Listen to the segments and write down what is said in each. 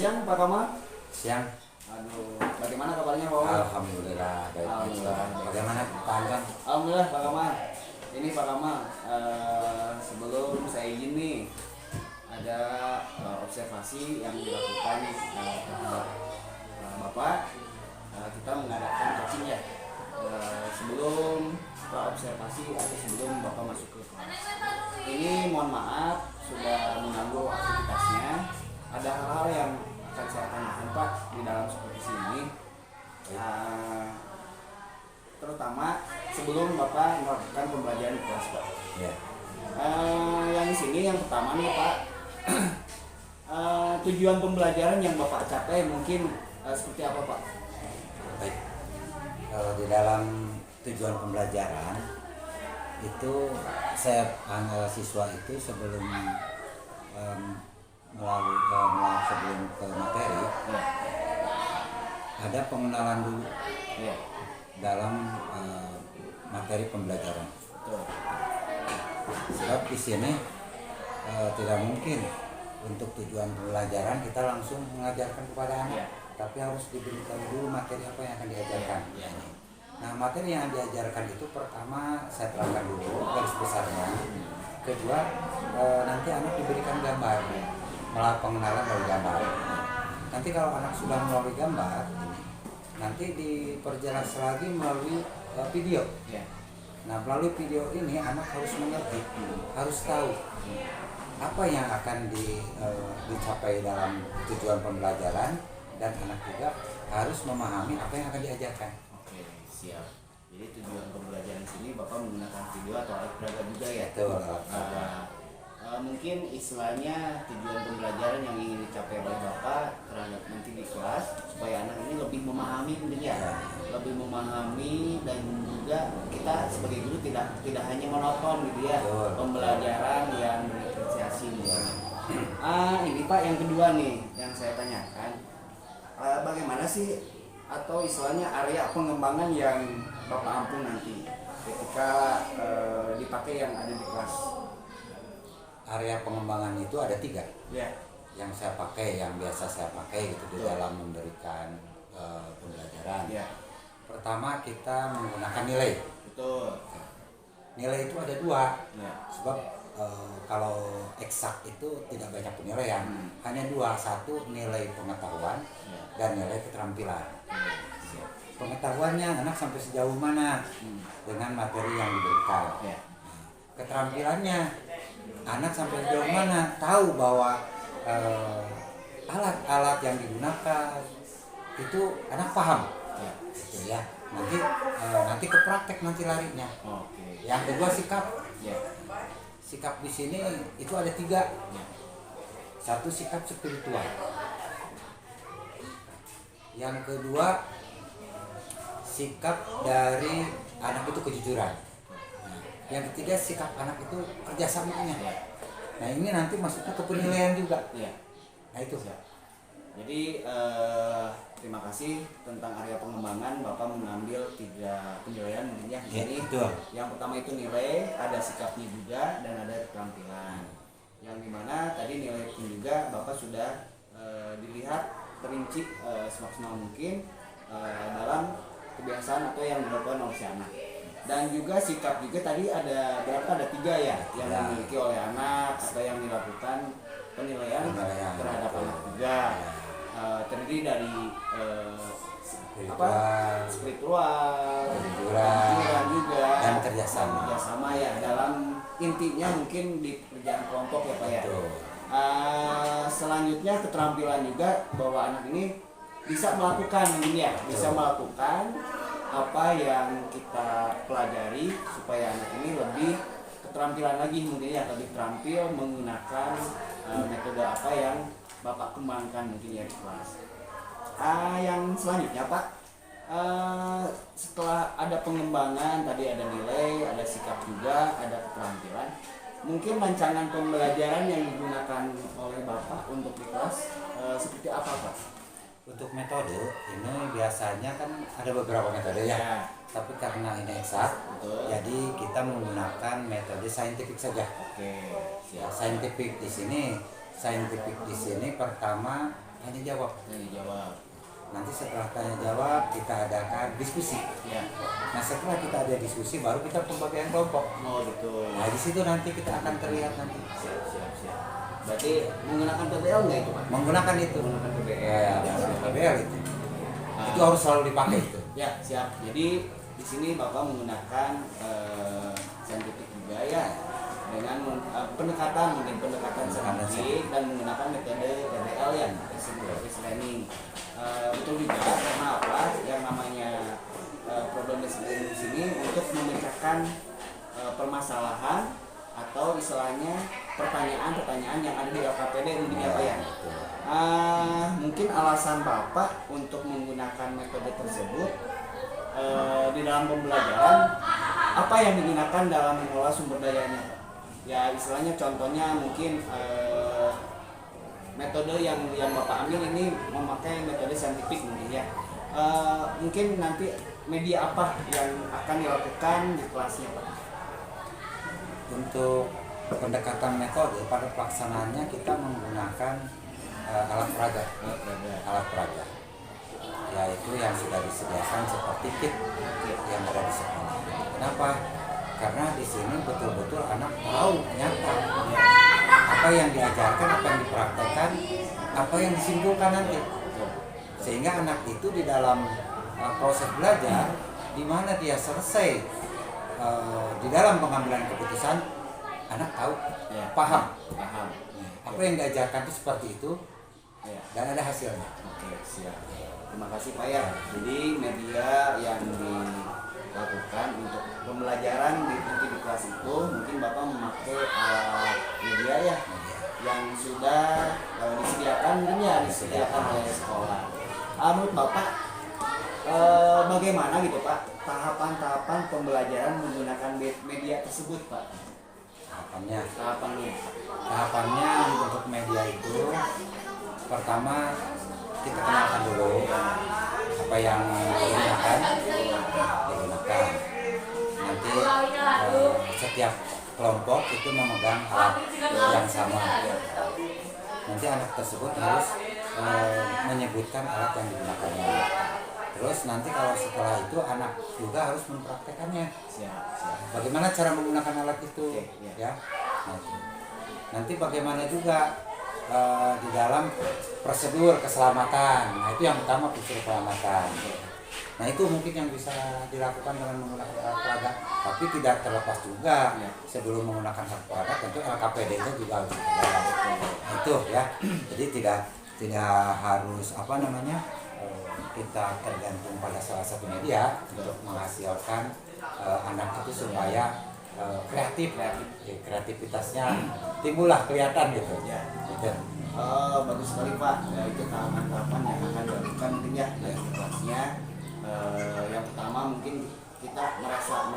siang Pak Kamal. Siang. Aduh, bagaimana kabarnya Pak Kamal? Alhamdulillah baik. Alhamdulillah. Bagaimana Pak Anton? Alhamdulillah Pak Kamal. Ini Pak Kamal, sebelum saya izin nih, ada observasi yang dilakukan terhadap Bapak. Kita mengadakan coaching ya. Sebelum observasi atau sebelum Bapak masuk ke kelas. Ini mohon maaf sudah mengganggu aktivitasnya. Ada hal-hal yang akan saya tanyakan Pak di dalam supervisi ini. Terutama sebelum Bapak melakukan pembelajaran di kelas Pak. Ya. Yang di sini yang pertama nih Pak, tujuan pembelajaran yang Bapak capai mungkin seperti apa Pak? Baik. Kalau di dalam tujuan pembelajaran itu saya panggil siswa itu sebelum sebelum ke materi ada pengenalan dulu dalam materi pembelajaran. Sebab di sini tidak mungkin untuk tujuan pembelajaran kita langsung mengajarkan kepada anak, tapi harus diberikan dulu materi apa yang akan diajarkan. Nah, materi yang diajarkan itu pertama saya terangkan dulu garis besarnya. Kedua, nanti anak diberikan gambar, melalui pengenalan melalui gambar. Nanti kalau anak sudah melalui gambar, nanti diperjelas lagi melalui video. Nah, melalui video ini anak harus mengerti, harus tahu apa yang akan dicapai dalam tujuan pembelajaran, dan anak juga harus memahami apa yang akan diajarkan. Oke, siap. Jadi tujuan pembelajaran sini Bapak menggunakan video atau alat peraga juga ya? Betul. Mungkin istilahnya tujuan pembelajaran yang ingin dicapai oleh Bapak terhadap nanti di kelas supaya anak ini lebih memahami mungkin ya, lebih memahami, dan juga kita sebagai guru tidak hanya menonton gitu ya. Betul. Pembelajaran yang berdifferensiasi misalnya. Ini Pak yang kedua nih yang saya tanyakan, bagaimana sih atau istilahnya area pengembangan yang Bapak ampu nanti ketika dipakai yang ada di kelas? Area pengembangan itu ada 3 yang saya pakai, yang biasa saya pakai gitu di dalam memberikan pembelajaran. Pertama, kita menggunakan nilai. Betul. Nilai itu ada 2, sebab kalau eksak itu tidak banyak penilaian, hanya 2, satu nilai pengetahuan dan nilai keterampilan. Pengetahuannya anak sampai sejauh mana dengan materi yang diberikan. Keterampilannya anak sampai sejauh mana tahu bahwa alat-alat yang digunakan itu anak paham. Gitu ya. Nanti ke praktek nanti larinya. Yang kedua sikap. Sikap di sini itu ada 3. Satu sikap spiritual. Yang kedua sikap dari anak itu kejujuran. Yang ketiga sikap anak itu kerjasamanya. Nah, ini nanti masuknya ke penilaian juga. Nah, itu. Jadi terima kasih tentang area pengembangan. Bapak mengambil 3 penilaian mungkin ya di sini. Yang pertama itu nilai, ada sikapnya juga, dan ada keterampilan. Yang dimana tadi nilai pun juga Bapak sudah dilihat terinci semaksimal mungkin dalam kebiasaan atau yang dilakukan oleh si anak. Dan juga sikap juga tadi ada berapa? Ada 3 ya yang dimiliki oleh anak atau yang dilakukan penilaian terhadap anak juga. Terdiri dari spiritual, kejujuran juga, dan kerjasama ya, dalam intinya mungkin di kerjaan kelompok ya Pak ya. Selanjutnya keterampilan juga bahwa anak ini bisa melakukan melakukan apa yang kita pelajari supaya anak ini lebih keterampilan lagi mungkin ya, lebih terampil menggunakan metode apa yang Bapak kembangkan mungkin ya di kelas. Yang selanjutnya Pak, setelah ada pengembangan tadi, ada nilai, ada sikap juga, ada keterampilan, mungkin rancangan pembelajaran yang digunakan oleh Bapak untuk di kelas seperti apa Pak? Untuk metode ini biasanya kan ada beberapa metode ya. Tapi karena ini eksak, jadi kita menggunakan metode saintifik saja. Oke, Ya, saintifik di sini pertama tanya jawab. Tanya jawab. Nanti setelah tanya jawab kita adakan diskusi. Ya. Nah setelah kita ada diskusi baru kita pembagian kelompok. Oh betul. Nah di situ nanti kita akan terlihat nanti. Siap. Berarti menggunakan PBL nggak itu Pak? Menggunakan itu. Menggunakan PBL. Ya, PBL itu. Itu harus selalu dipakai itu. Ya siap. Jadi di sini Bapak menggunakan saintifik juga ya, dengan pendekatan saintifik dan menggunakan metode PBL ya, Prescriptive Learning. Betul juga, karena apa? Yang namanya problem description di sini untuk memecahkan permasalahan atau istilahnya pertanyaan-pertanyaan yang ada di LKPD mungkin ya Pak ya. Mungkin alasan Bapak untuk menggunakan metode tersebut di dalam pembelajaran, apa yang digunakan dalam mengelola sumber dayanya? Ya istilahnya contohnya mungkin metode yang Bapak ambil ini memakai metode saintifik mungkin ya. Mungkin nanti media apa yang akan dilakukan di kelasnya Pak? Untuk pendekatan metode pada pelaksanaannya kita menggunakan alat peraga, yaitu yang sudah disediakan seperti kit yang ada di sekolah. Kenapa? Karena di sini betul-betul anak tahu nyata apa yang diajarkan, apa yang dipraktekkan, apa yang disimpulkan nanti, sehingga anak itu di dalam proses belajar di mana dia selesai di dalam pengambilan keputusan, anak tahu, paham apa yang diajarkan itu seperti itu, dan ada hasilnya. Oke, siap. Terima kasih Pak ya. Jadi media yang dilakukan untuk pembelajaran nanti di kelas itu mungkin Bapak memakai media ya yang sudah disediakan oleh sekolah. Menurut Bapak bagaimana gitu Pak tahapan-tahapan pembelajaran menggunakan media tersebut Pak? Tahapannya untuk media itu pertama kita kenalkan dulu apa yang digunakan. Nanti setiap kelompok itu memegang alat yang sama. Nanti anak tersebut harus menyebutkan alat yang digunakannya. Terus nanti kalau setelah itu anak juga harus mempraktekannya. Bagaimana cara menggunakan alat itu, ya? Nanti bagaimana juga di dalam prosedur keselamatan. Nah itu yang utama, prosedur keselamatan. Nah itu mungkin yang bisa dilakukan dengan menggunakan alat peraga. Tapi tidak terlepas juga sebelum menggunakan alat peraga tentu LKPD-nya juga harus ada. Itu ya. Jadi tidak harus kita tergantung pada salah satu media untuk menghasilkan anak itu supaya kreativitasnya timbullah kelihatan gitu. Gitu. Bagus sekali Pak. Itu tahapan-tahapan yang akan dilakukan mungkin ya dari kelasnya. Yang pertama mungkin kita merasa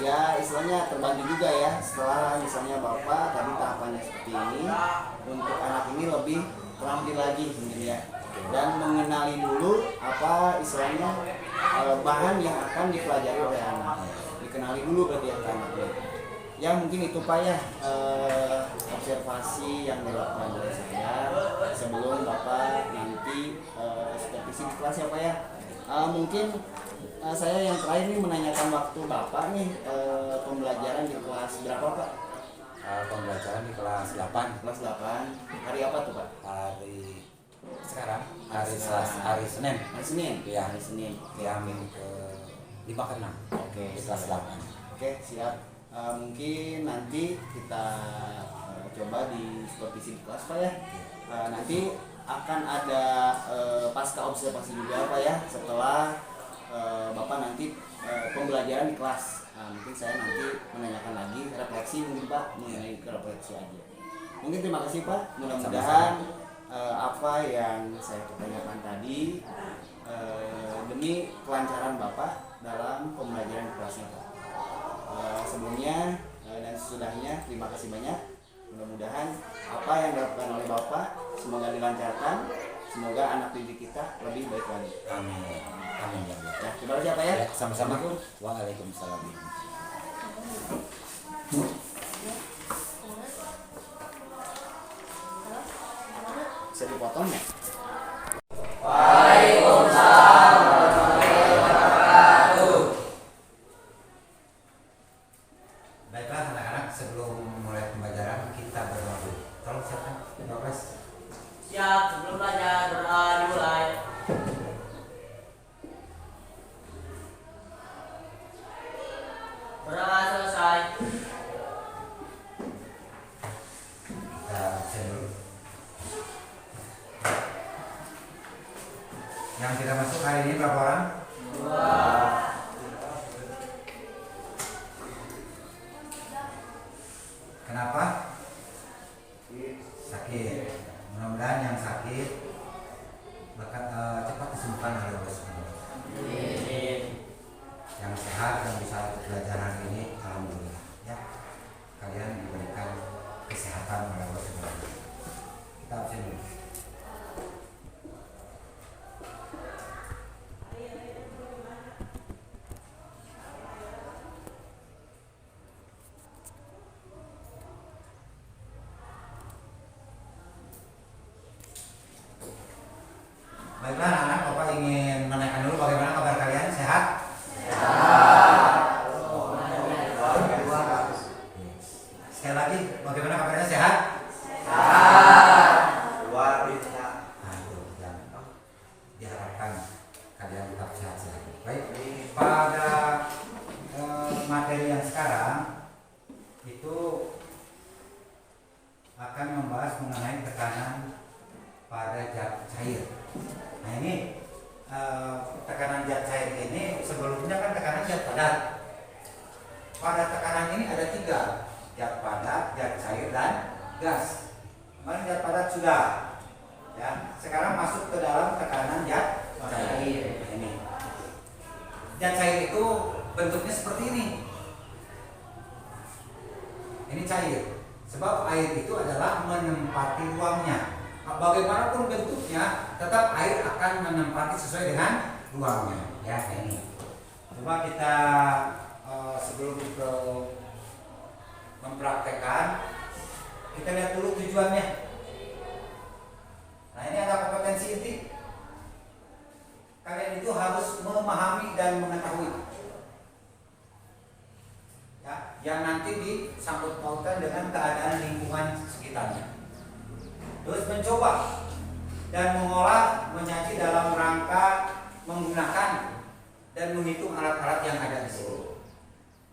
ya istilahnya terbantu juga ya setelah misalnya Bapak tadi tahapannya seperti ini, untuk anak ini lebih terampil lagi mungkin ya, dan mengenali dulu apa istilahnya bahan yang akan dipelajari oleh anak, dikenali dulu berarti anaknya. Ya mungkin itu Pak ya observasi yang dilakukan oleh saya sebelum Bapak nanti supervisi di kelas ya Pak ya. Mungkin saya yang terakhir nih menanyakan waktu Bapak nih pembelajaran di kelas berapa Pak? Pembelajaran di kelas 8. Kelas 8. Hari apa tuh Pak? Hari sekarang hari Senin. Hari Senin. Ya, hari Senin. Yang ke 5 ke 6. Oke, di kelas 8. Oke, siap. Mungkin nanti kita coba di supervisi di kelas Pak ya. Nanti akan ada pasca observasi juga Pak ya setelah Bapak nanti pembelajaran di kelas. Mungkin saya nanti menanyakan lagi refleksi mungkin Pak mengenai refleksi aja. Mungkin terima kasih Pak. Mudah-mudahan apa yang saya pertanyakan tadi demi kelancaran Bapak dalam pembelajaran di kelasnya Pak. Sebelumnya dan sesudahnya terima kasih banyak. Mudah-mudahan apa yang dilakukan oleh Bapak semoga dilancarkan, semoga anak didik kita lebih baik lagi. Amin. Amin ya Allah. Ya, terima kasih Pak ya. Sama-sama. Waalaikumsalam. Bisa dipotong ya? kurang? 2. Kenapa? Sakit. Mudah-mudahan yang sakit cepat disembuhkan oleh Allah Subhanahu wa Ta'ala. Yang sehat yang bisa ikut pelajaran ini, alhamdulillah ya. Kalian diberikan kesehatan oleh Allah Subhanahu wa Ta'ala. Kita absen dulu. Baiklah anak-anak, Bapak ingin menanyakan dulu bagaimana kabar kalian? Sehat? Sekali lagi, bagaimana kabarnya? Sehat? Luar biasa. Nah, diharapkan kalian tetap sehat-sehat. Baik, pada materi yang sekarang itu akan membahas mengenai tekanan pada zat cair. Nah ini tekanan zat cair ini sebelumnya kan tekanan zat padat. Pada tekanan ini ada 3, zat padat, zat cair, dan gas. Kemarin zat padat sudah, ya. Sekarang masuk ke dalam tekanan zat cair. Ini zat cair itu bentuknya seperti ini. Ini cair. Sebab air itu adalah menempati ruangnya. Bagaimanapun bentuknya, tetap air akan menempati sesuai dengan ruangnya. Ya, ini. Coba kita sebelum ke mempraktekkan, kita lihat dulu tujuannya. Nah, ini ada kompetensi inti. Kalian itu harus memahami dan mengetahui. Ya, yang nanti disangkut pautkan dengan keadaan lingkungan sekitarnya. Terus mencoba dan mengolah menyaji dalam rangka menggunakan dan menghitung alat-alat yang ada di situ.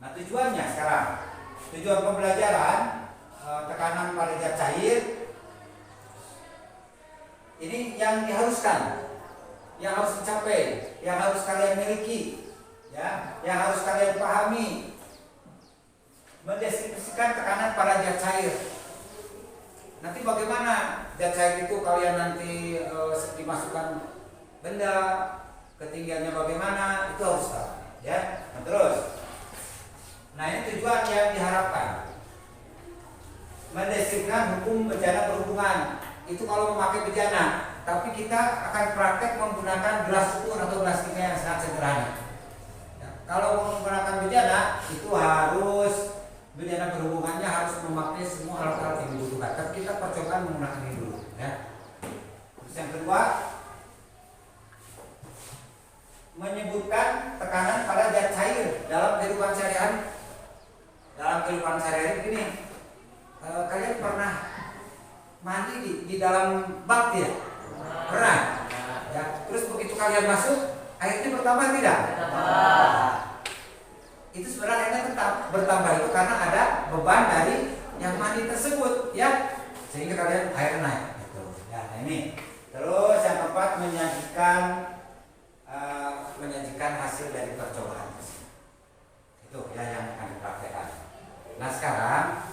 Nah, tujuannya sekarang, tujuan pembelajaran tekanan pada zat cair ini yang diharuskan, yang harus dicapai, yang harus kalian miliki, ya, yang harus kalian pahami, mendeskripsikan tekanan pada zat cair. Nanti bagaimana zat cair itu kalian nanti dimasukkan benda, ketinggiannya bagaimana, itu harus tahu, ya. Nah, terus, nah ini tujuan yang diharapkan, mendeskripsikan hukum bejana berhubungan. Itu kalau memakai bejana, tapi kita akan praktek menggunakan gelas ukur atau gelas kimia yang sangat sederhana. Ya, kalau menggunakan bejana itu harus bejana berhubungannya harus memakai semua alat-alat yang dibutuhkan. Tapi kita percobaan menggunakan ini dulu, ya. Terus yang kedua, menyebutkan tekanan pada zat cair dalam kehidupan sehari-hari. Dalam kehidupan sehari-hari ini, kalian pernah mandi di dalam bak ya? Pernah. Ya. Terus begitu kalian masuk, airnya bertambah tidak? Itu sebenarnya tetap bertambah itu karena ada beban dari yang mandi tersebut, ya, sehingga kalian air naik. Gitu. Ya, nah ini. Terus yang keempat, menyajikan hasil dari percobaan. Itu ya yang akan dipraktekkan. Nah sekarang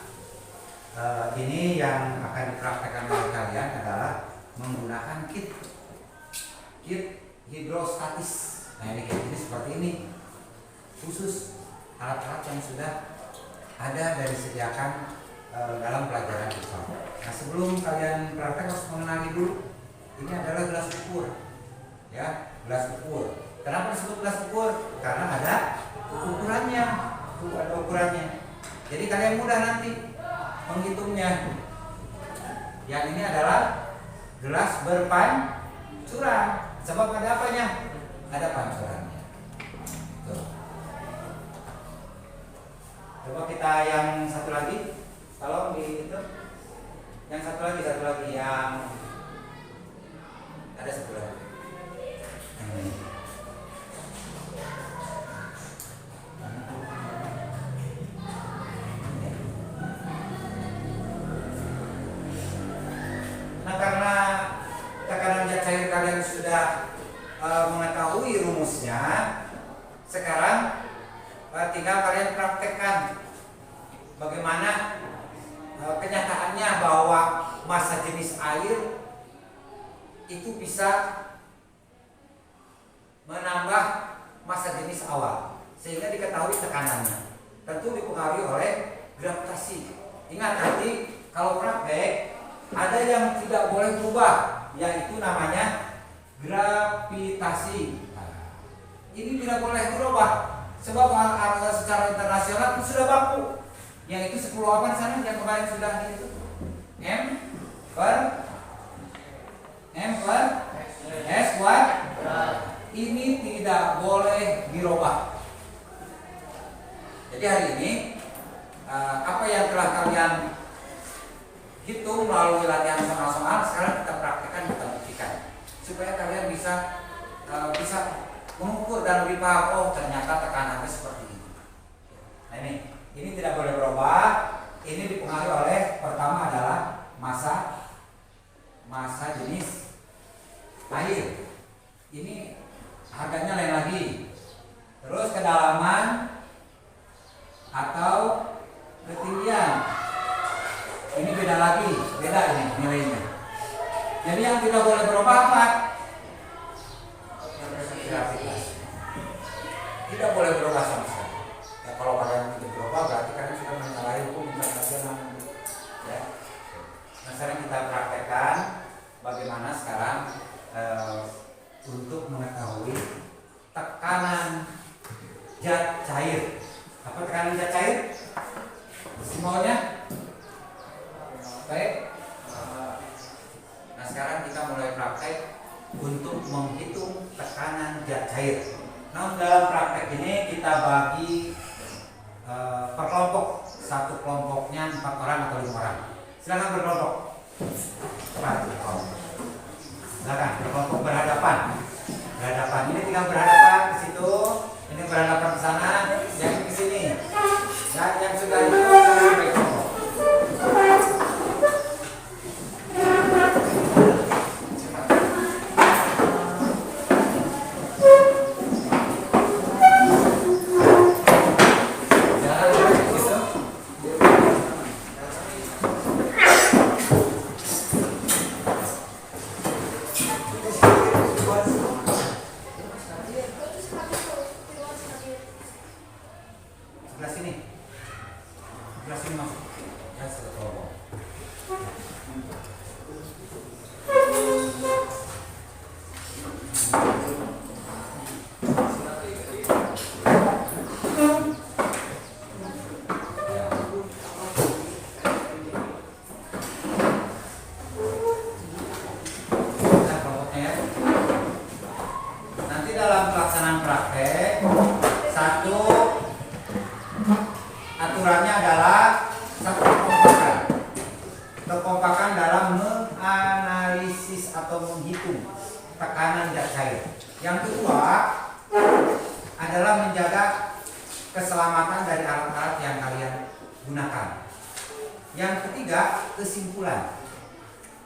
ini yang akan dipraktekkan oleh kalian adalah menggunakan kit hidrostatis. Nah ini kit ini seperti ini, khusus alat-alat yang sudah ada dari sediakan dalam pelajaran itu. Nah sebelum kalian praktek harus mengenali dulu, ini adalah gelas ukur, ya, gelas ukur. Kenapa disebut gelas ukur? Karena ada ukurannya, ada ukurannya. Jadi kalian mudah nanti menghitungnya. Yang ini adalah gelas berpancuran. Sebab ada apanya? Ada pancurannya. Tuh. Coba kita yang satu lagi, tolong di itu. Yang satu lagi yang ada satu lagi. Nah karena tekanan zat cair kalian sudah mengetahui rumusnya, jenisnya. Sekarang tinggal kalian praktekkan bagaimana kenyataannya bahwa massa jenis air itu bisa menambah massa jenis awal sehingga diketahui tekanannya. Tentu dipengaruhi oleh gravitasi. Ingat nanti kalau praktek ada yang tidak boleh berubah, yaitu namanya gravitasi. Ini tidak boleh berubah sebab secara internasional itu sudah baku, yaitu 10 apa sana yang kemarin sudah itu m per s kuadrat. Ini tidak boleh dirubah. Jadi hari ini apa yang telah kalian hitung melalui latihan soal-soal sekarang kita praktekkan, kita buktikan supaya kalian bisa mengukur dan lebih paham, oh ternyata tekanannya seperti ini. Nah ini tidak boleh berubah. Ini dipengaruhi oleh pertama adalah massa jenis air. Ini harganya lain lagi. Terus kedalaman atau ketinggian. Ini beda lagi, beda ini nilainya. Jadi yang tidak boleh berubah apa? Gravitasi. Tidak boleh berubah sama sekali. Ya kalau kalian tidak berubah berarti kalian sudah menyalahi hukum internasional. Ya. Nah sekarang kita praktekkan bagaimana sekarang untuk mengetahui tekanan zat cair. Apa tekanan zat cair? Simbolnya? Baik. Nah sekarang kita mulai praktek untuk menghitung tekanan zat cair. Nah dalam praktek ini kita bagi per kelompok. Satu kelompoknya 4 orang atau 5 orang. Silakan berkelompok. Silakan berkelompok berhadapan. Berhadapan ini tinggal berhadapan ke situ. Ini berhadapan ke sana. Yang ke sini. Dan yang sudah itu berkelompok.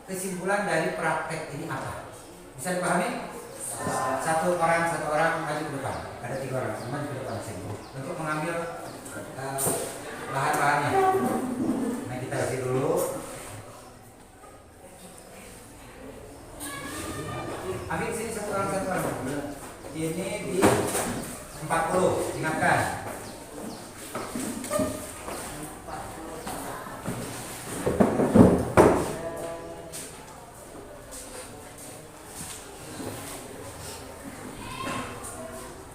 Kesimpulan dari praktek ini apa? Bisa dipahami? Satu orang maju ke depan. Ada 3 orang maju ke depan sini untuk mengambil bahan-bahannya. Nah kita kasih dulu. Ambil sini satu orang. Ini di 40. Ingatkan.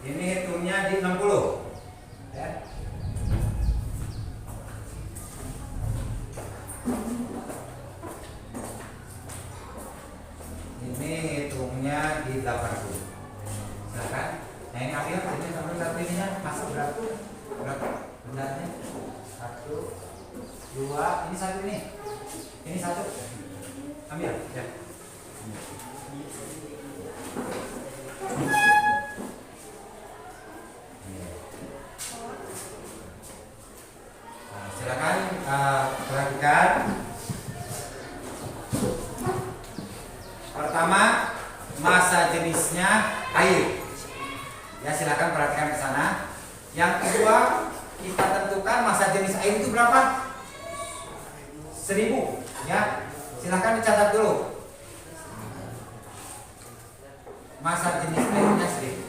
Ini hitungnya di 60 ya. Ini hitungnya di 80. Silakan. Nah ini ambil ini sampai satu ininya masuk berapa bendanya? 1, 2, ini satu ini. Ini satu. Ambil ya. Silakan perhatikan. Pertama, massa jenisnya air. Ya, Ya silakan perhatikan ke sana. Yang kedua, kita tentukan massa jenis air itu berapa? 1000. Ya, silakan dicatat dulu. Massa jenis airnya 1000.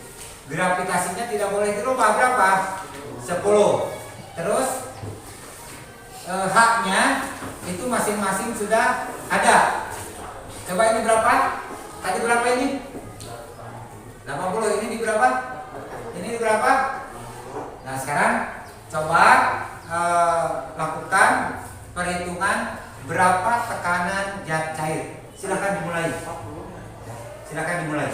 Gravitasinya tidak boleh dirubah, berapa? 10. Terus H-nya itu masing-masing sudah ada. Coba ini berapa? Tadi berapa ini? 80. Ini di berapa? Ini di berapa? Nah sekarang coba lakukan perhitungan berapa tekanan zat cair. Silakan dimulai. Silakan dimulai.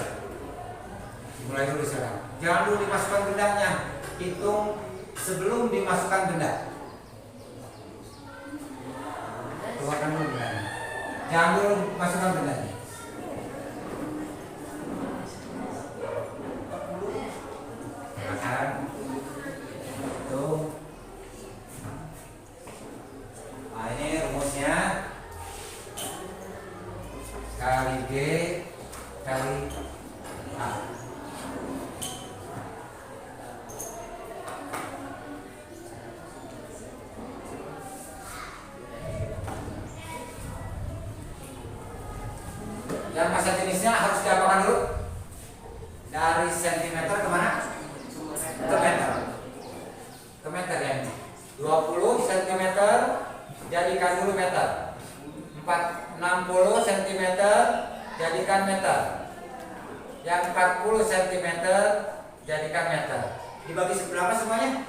Dimulai dulu sekarang. Jangan dulu dimasukkan bendanya. Hitung sebelum dimasukkan benda. Keluarkan dulu bendanya. Jangan dulu masukkan bendanya. Makan. Hitung. Nah ini rumusnya. Kali G kali A. Dan massa jenisnya harus diapakan dulu? Dari sentimeter kemana? Ke meter. Ke meter ya. 20 cm jadikan dulu meter. 60 cm jadikan meter. Yang 40 cm jadikan meter. Dibagi berapa semuanya?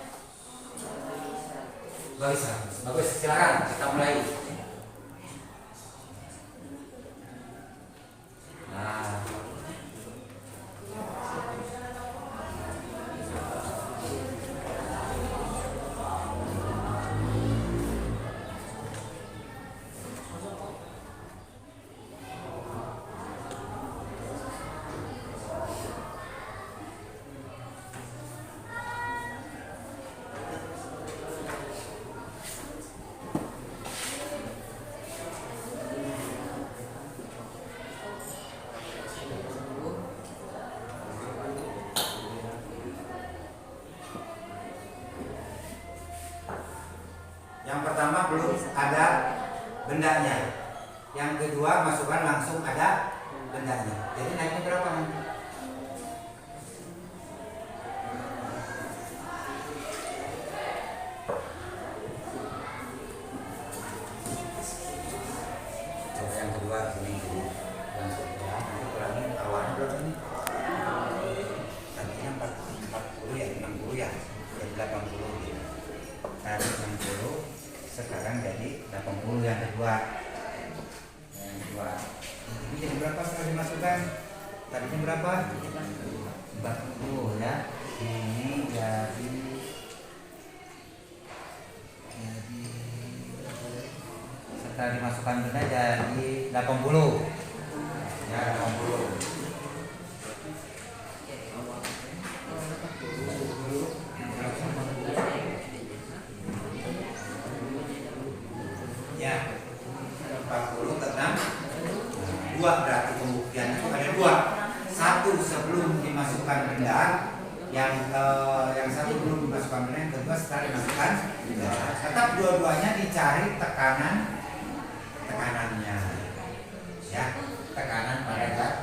Bagi 100. Bagus, silakan kita mulai. Nah, yang pertama belum ada bendanya. Yang kedua masukkan langsung ada bendanya. Jadi naiknya berapa nanti? Coba yang kedua ini dulu. Langsung ya. Nanti kurangin awalnya berapa nih? Tadinya 40 ya, 60 ya. Jadi 80 gitu. Tadi 60 sekarang jadi 80 yang kedua. Yang kedua. Ini jadi berapa setelah dimasukkan? Tadinya berapa? 40 ya. Ini jadi setelah dimasukkan benda jadi 80. Ya, 80. Ya, 40 ke 6 2 berarti pembuktian itu ada 2. Satu sebelum dimasukkan benda, yang satu belum dimasukkan benda, yang kedua setelah dimasukkan benda. Tetap dua-duanya dicari tekanannya, ya, tekanan pada zat.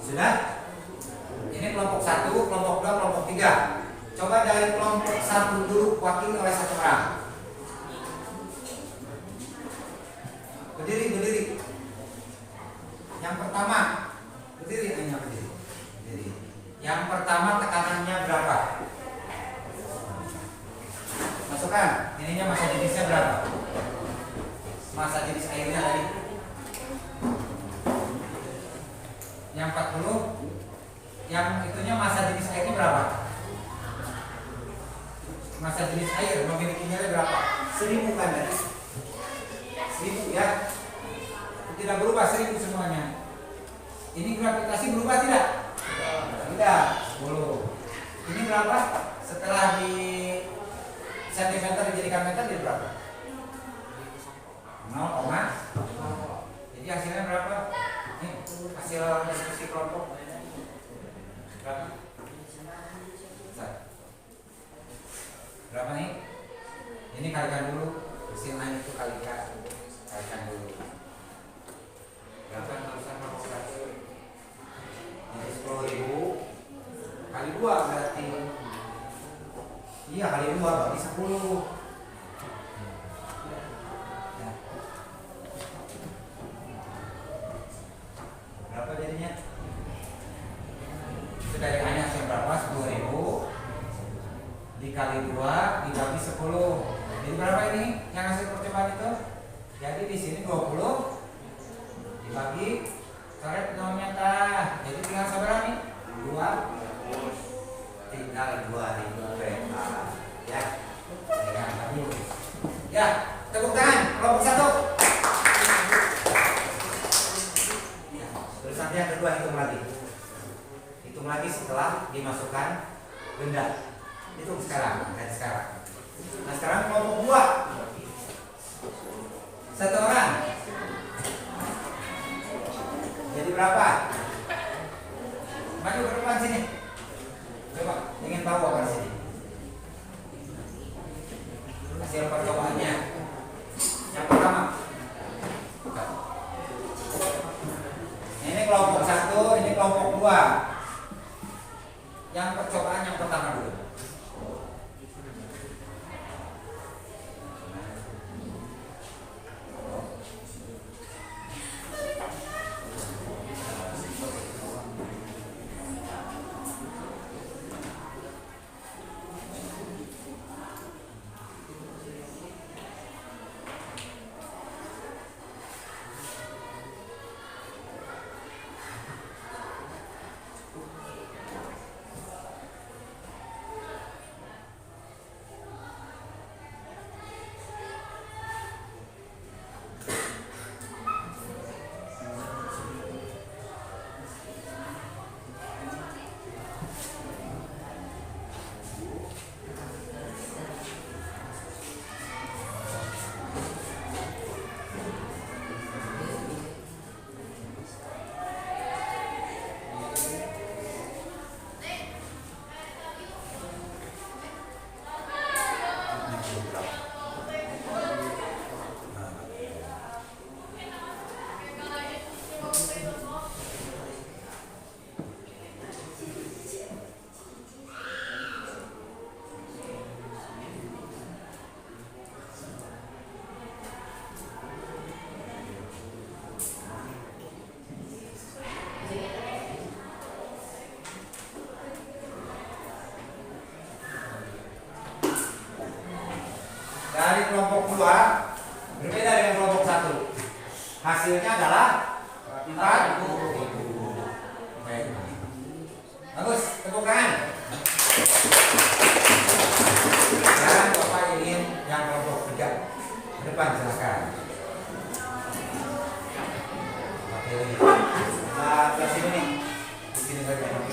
Sudah? Ini kelompok 1, kelompok 2, kelompok 3. Coba dari kelompok 1 dulu wakil oleh 1 orang. jenisnya berapa? Massa jenis airnya tadi yang 40, yang itunya massa jenis airnya berapa? Massa jenis air memiliki nilai berapa? 1000 kan tadi? 1000 ya? Tidak berubah, 1000 semuanya. Ini gravitasi berubah tidak? Tidak, 10. Ini berapa? Setelah di sentimeter dijadikan meter jadi berapa? 0, jadi hasilnya berapa? Ini hasil diskusi kelompok berapa? Berapa nih? Ini kalikan dulu. Hasilnya itu kalikan dulu. Berapa tulisan kelompok 1? Jadi 10.000 kali 2 berarti. Iya, kali 2 berarti 10. Ya. Berapa jadinya? Itu dari hanya hasil berapa? 10.000 dikali 2 dibagi 10. Jadi berapa ini yang hasil percobaan itu? Jadi di sini 20 dibagi coret nolnya tah. Jadi tinggal seberapa nih? 2. Tinggal 2000 kereta. Ya. Ya, tepuk tangan kelompok 1. Ya, terus nanti yang kedua hitung lagi. Hitung lagi setelah dimasukkan benda. Hitung sekarang, dari sekarang. Nah, sekarang kelompok 2. 1 orang. Jadi berapa? Maju ke depan sini. Coba, ingin tahu apa di sini? Hasil percobaannya. Yang pertama. Ini kelompok 1, ini kelompok 2. Yang percobaan yang pertama dulu. Dari kelompok 2 berbeda dengan kelompok 1. Hasilnya adalah 4.000. Baik. Bagus, tepuk tangan. Sekarang Bapak ingin yang kelompok 3. Ke depan silakan. Oke. Ke sini nih. Di sini saja.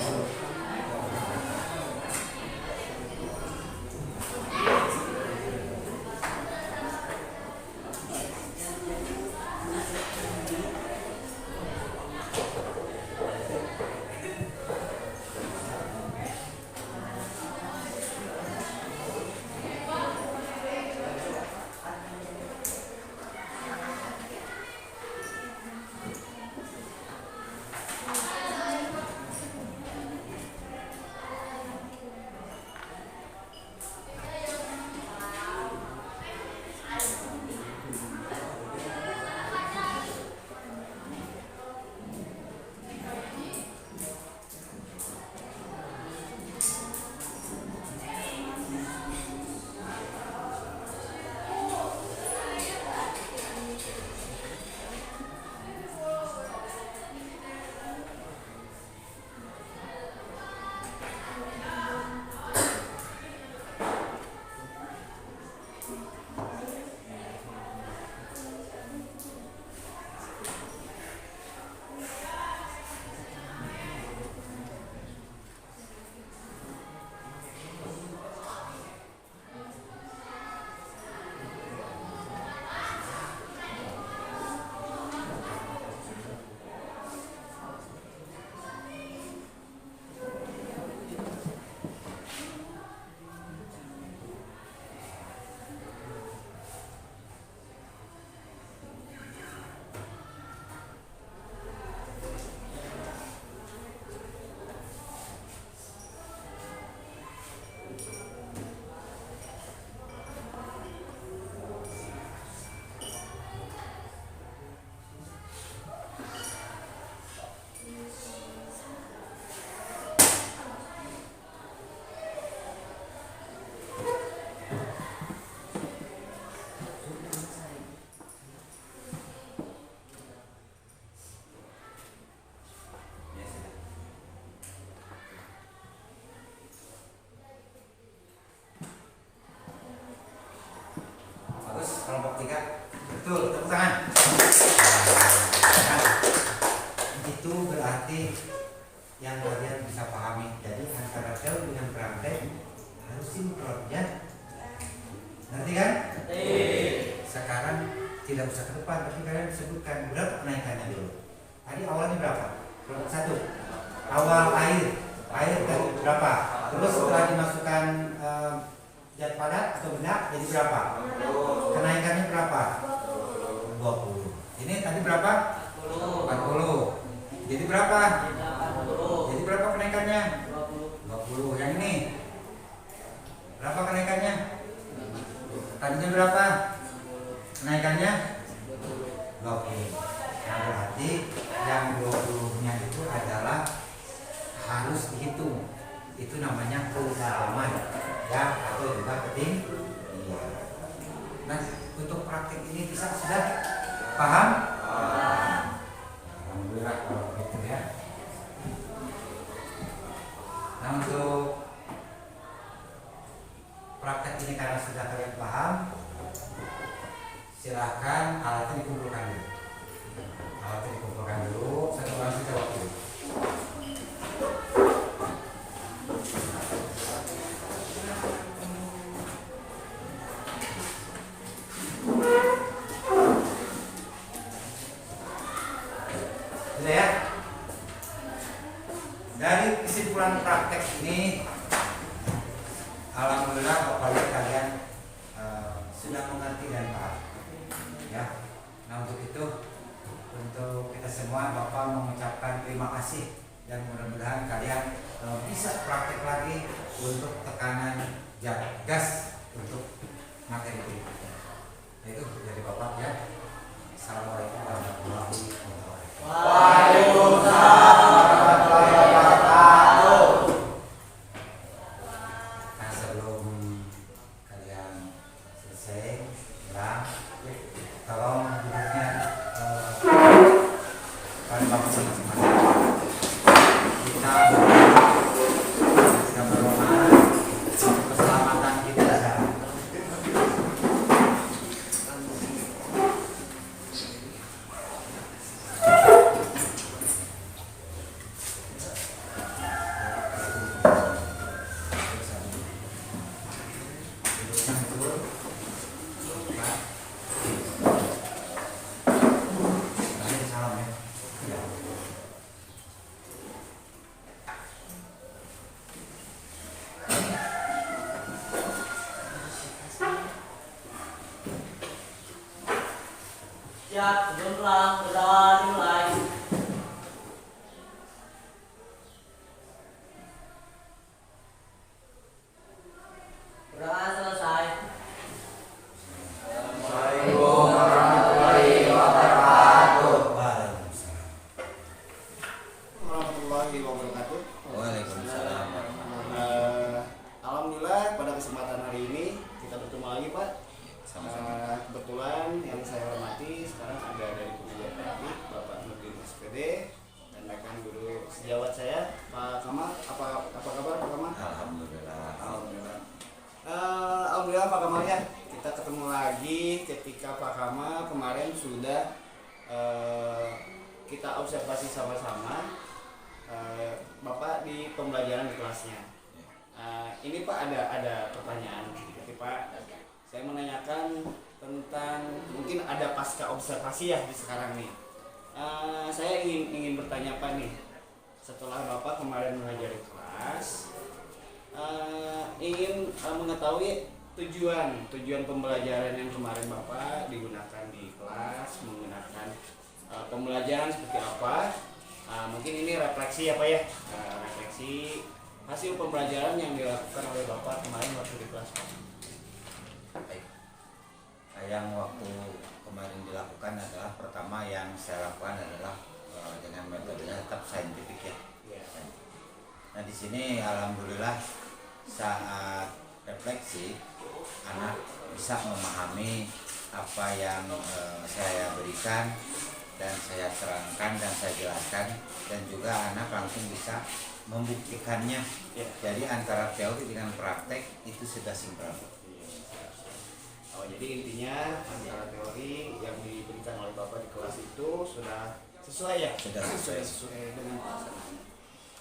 Bagus, kelompok 3. Betul, tepuk tangan. Nah, itu berarti yang kalian bisa pahami. Jadi antara teori dengan praktek harus sinkron ya. Nanti kan? Sekarang tidak usah ke depan, tapi kalian sebutkan berapa kenaikannya dulu. Tadi awalnya berapa? Kelompok 1. Awal air tadi berapa? Terus setelah dimasukkan zat padat atau benda jadi berapa? Kenaikannya berapa? 20. Ini tadi berapa? 40. Jadi berapa? Jadi berapa kenaikannya? 20. Yang ini berapa kenaikannya? Tadinya berapa? Kenaikannya 20. Nah, berarti yang 20-nya itu adalah harus dihitung. Itu namanya pendalaman ya, atau juga ketinggian. Nah, untuk praktik ini bisa sudah paham? Alhamdulillah kalau begitu ya. Nah, untuk praktek ini karena sudah kalian paham, silahkan alatnya dikumpulkan dulu. Satu orang saja waktu. Sudah ya? Dari kesimpulan praktek ini, alhamdulillah Bapak Ibu kalian sudah mengerti dan paham. Ya. Nah, untuk itu, untuk kita semua, Bapak mengucapkan terima kasih dan mudah-mudahan kalian bisa praktek lagi untuk tekanan gas untuk materi berikutnya. Itu dari Bapak ya. Assalamualaikum warahmatullahi wabarakatuh. Waalaikumsalam warahmatullahi wabarakatuh. Nah, sebelum kalian selesai, tolong duduknya kalian bangun masing-masing. Kita berdoa untuk keselamatan kita bersama. Siap, jumlah sudah dimulai. Doa selesai. Assalamualaikum warahmatullahi wabarakatuh. Warahmatullahi wabarakatuh. Waalaikumsalam. Alhamdulillah pada kesempatan hari ini kita bertemu lagi Pak. Kebetulan yang saya hormati sekarang ada dari Pengajian Teknik Bapak Nurdin SPD dan rekan guru sejawat saya Pak Kamal. Apa kabar Pak Kamal? Alhamdulillah. Alhamdulillah Pak Kamal ya. Kita ketemu lagi ketika Pak Kamal kemarin sudah kita observasi sama-sama Bapak di pembelajaran di kelasnya. Ini Pak ada pertanyaan gitu Pak. Saya menanyakan tentang mungkin ada pasca observasi ya di sekarang nih. Saya ingin bertanya Pak nih, setelah Bapak kemarin mengajar di kelas, ingin mengetahui tujuan pembelajaran yang kemarin Bapak digunakan di kelas, menggunakan pembelajaran seperti apa. Mungkin ini refleksi apa ya, refleksi hasil pembelajaran yang dilakukan oleh Bapak kemarin waktu di kelas Pak. Baik. Yang waktu kemarin dilakukan adalah pertama yang saya lakukan adalah dengan metodenya tetap saintifik ya. Nah di sini alhamdulillah saat refleksi anak bisa memahami apa yang saya berikan dan saya terangkan dan saya jelaskan, dan juga anak langsung bisa membuktikannya. Jadi antara teori dengan praktek itu sudah sinkron. Oh, jadi intinya antara teori yang diberikan oleh Bapak di kelas itu sudah sesuai ya? Sudah sesuai dengan pelaksanaan.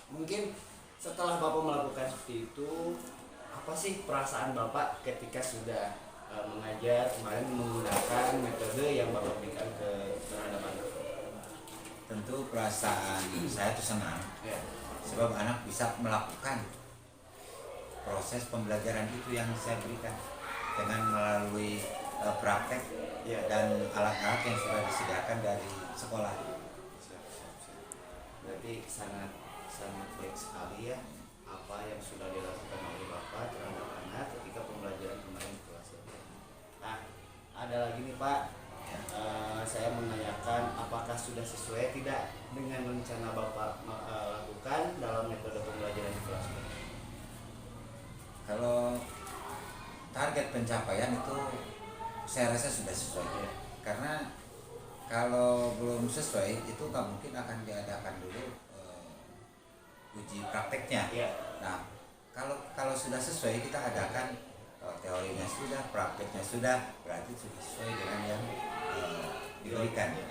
Mungkin setelah Bapak melakukan seperti itu, apa sih perasaan Bapak ketika sudah mengajar kemarin menggunakan metode yang Bapak berikan terhadap anak? Tentu perasaan saya itu senang, Ya. sebab anak bisa melakukan proses pembelajaran itu yang saya berikan dengan melalui praktek Ya. dan alat-alat yang sudah disediakan dari sekolah. Berarti sangat baik sekali ya apa yang sudah dilakukan oleh Bapak terhadap anak ketika pembelajaran kemarin di kelas. Nah, ada lagi nih Pak, saya menanyakan apakah sudah sesuai tidak dengan rencana Bapak lakukan dalam metode pembelajaran di kelas. Kalau target pencapaian itu saya rasa sudah sesuai ya. Karena kalau belum sesuai itu nggak mungkin akan diadakan dulu uji prakteknya. Ya. Nah, kalau sudah sesuai kita adakan teorinya sudah, prakteknya sudah, berarti sudah sesuai dengan yang diberikan. Ya.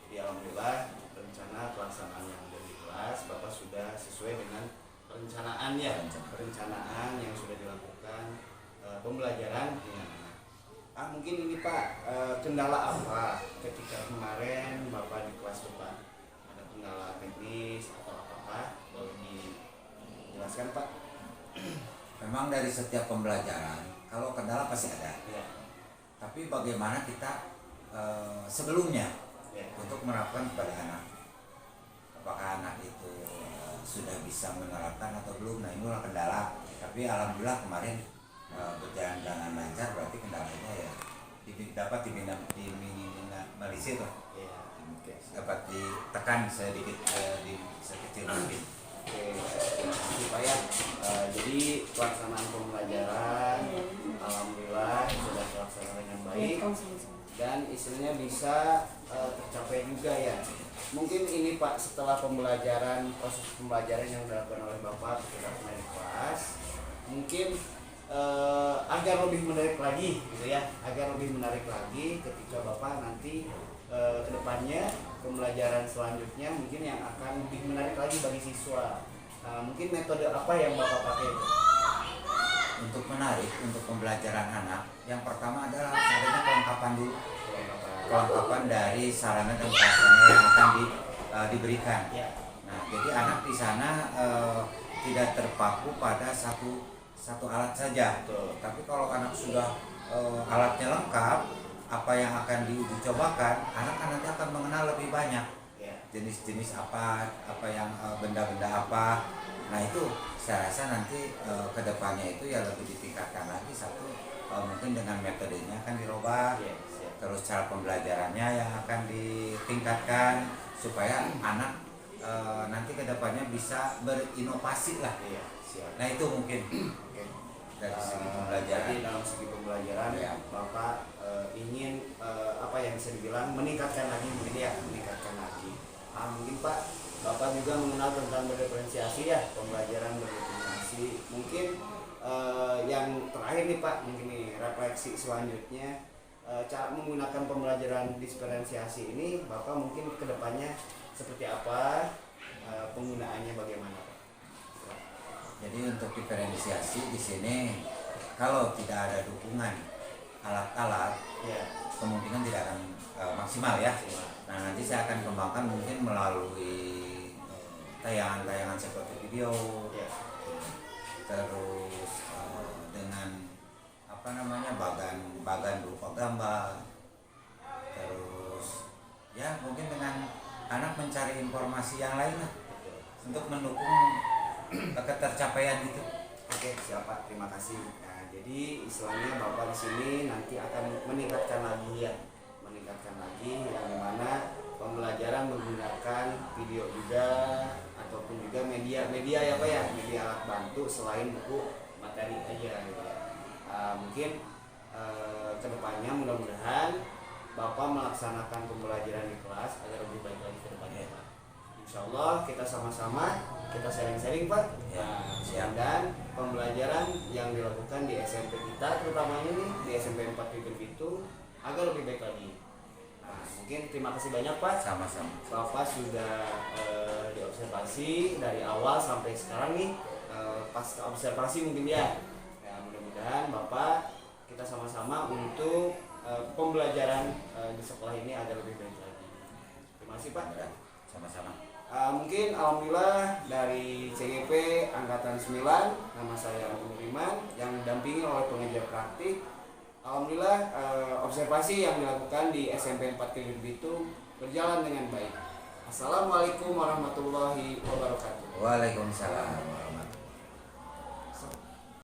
Ya, alhamdulillah rencana pelaksanaan yang ada di kelas Bapak sudah sesuai dengan perencanaan yang sudah dilakukan pembelajaran dengan anak. Mungkin ini Pak, kendala apa ketika kemarin Bapak di kelas Bapak? Ada kendala teknis atau apakah? Boleh dijelaskan Pak? Memang dari setiap pembelajaran kalau kendala pasti ada. Ya. Tapi bagaimana kita sebelumnya untuk menerapkan kepada anak, apakah anak itu sudah bisa menerapkan atau belum? Nah, inilah kendala. Tapi alhamdulillah kemarin berjalan dengan lancar, berarti kendalanya ya dapat diminimalisir lah. Ya. Dapat ditekan sedikit sekecil mungkin. Oke, supaya jadi pelaksanaan pembelajaran alhamdulillah sudah terlaksana dengan baik dan istilahnya bisa tercapai juga ya. Mungkin ini Pak, setelah proses pembelajaran yang dilakukan oleh Bapak ketika di kelas, mungkin agar lebih menarik lagi gitu ya, agar lebih menarik lagi ketika Bapak nanti kedepannya pembelajaran selanjutnya mungkin yang akan lebih menarik lagi bagi siswa. Mungkin metode apa yang Bapak pakai? Untuk menarik untuk pembelajaran anak, yang pertama adalah adanya kelengkapan dulu. Kelengkapan dari sarana dan prasarana yang akan diberikan. Ya. Nah, jadi anak di sana tidak terpaku pada satu alat saja. Betul. Tapi kalau anak sudah alatnya lengkap, apa yang akan diuji cobakan, anak nanti akan mengenal lebih banyak jenis-jenis apa yang benda-benda apa. Nah, itu saya rasa nanti kedepannya itu ya lebih ditingkatkan lagi. Satu, mungkin dengan metodenya akan dirubah. Terus cara pembelajarannya yang akan ditingkatkan supaya anak nanti kedepannya bisa berinovasi lah. Nah, itu mungkin dari segi pembelajaran. Jadi dalam segi pembelajaran Ya. Bapak ingin apa yang bisa dibilang meningkatkan lagi mungkin ya, meningkatkan lagi. Mungkin Pak, Bapak juga mengenal tentang berdiferensiasi ya, pembelajaran berdiferensiasi. Mungkin yang terakhir nih Pak, mungkin nih refleksi selanjutnya cara menggunakan pembelajaran diferensiasi ini Bapak mungkin kedepannya seperti apa, penggunaannya bagaimana Pak? Jadi untuk diferensiasi di sini kalau tidak ada dukungan alat-alat, Ya. kemungkinan tidak akan maksimal ya. Nah, nanti saya akan kembangkan mungkin melalui tayangan-tayangan seperti video, Ya. terus dengan bagan berupa gambar, terus ya mungkin dengan anak mencari informasi yang lain lah untuk mendukung ketercapaian itu. Oke, siap Pak. Terima kasih. Nah, jadi istilahnya Bapak di sini nanti akan meningkatkan lagi yang dimana pembelajaran menggunakan video juga ataupun juga media ya Pak ya, media alat bantu selain buku materi aja gitu ya. Mungkin kedepannya mudah-mudahan Bapak melaksanakan pembelajaran di kelas agar lebih baik lagi ke depannya Pak. Insya Allah kita sama-sama kita sharing-sharing Pak. Dan pembelajaran yang dilakukan di SMP kita terutama ini di SMP 4 Kiger Bitung agar lebih baik lagi. Mungkin terima kasih banyak Pak. Sama-sama. Bapak sudah diobservasi dari awal sampai sekarang nih, pas observasi mungkin ya. Mudah-mudahan Bapak kita sama-sama untuk pembelajaran di sekolah ini agar lebih baik lagi. Terima kasih Pak. Sama-sama. Mungkin alhamdulillah dari CGP Angkatan 9, nama saya Agung Riman yang didampingi oleh pengajar praktik. Alhamdulillah observasi yang dilakukan di SMP 4 Kiger Bitung berjalan dengan baik. Assalamualaikum warahmatullahi wabarakatuh. Waalaikumsalam warahmatullahi wabarakatuh.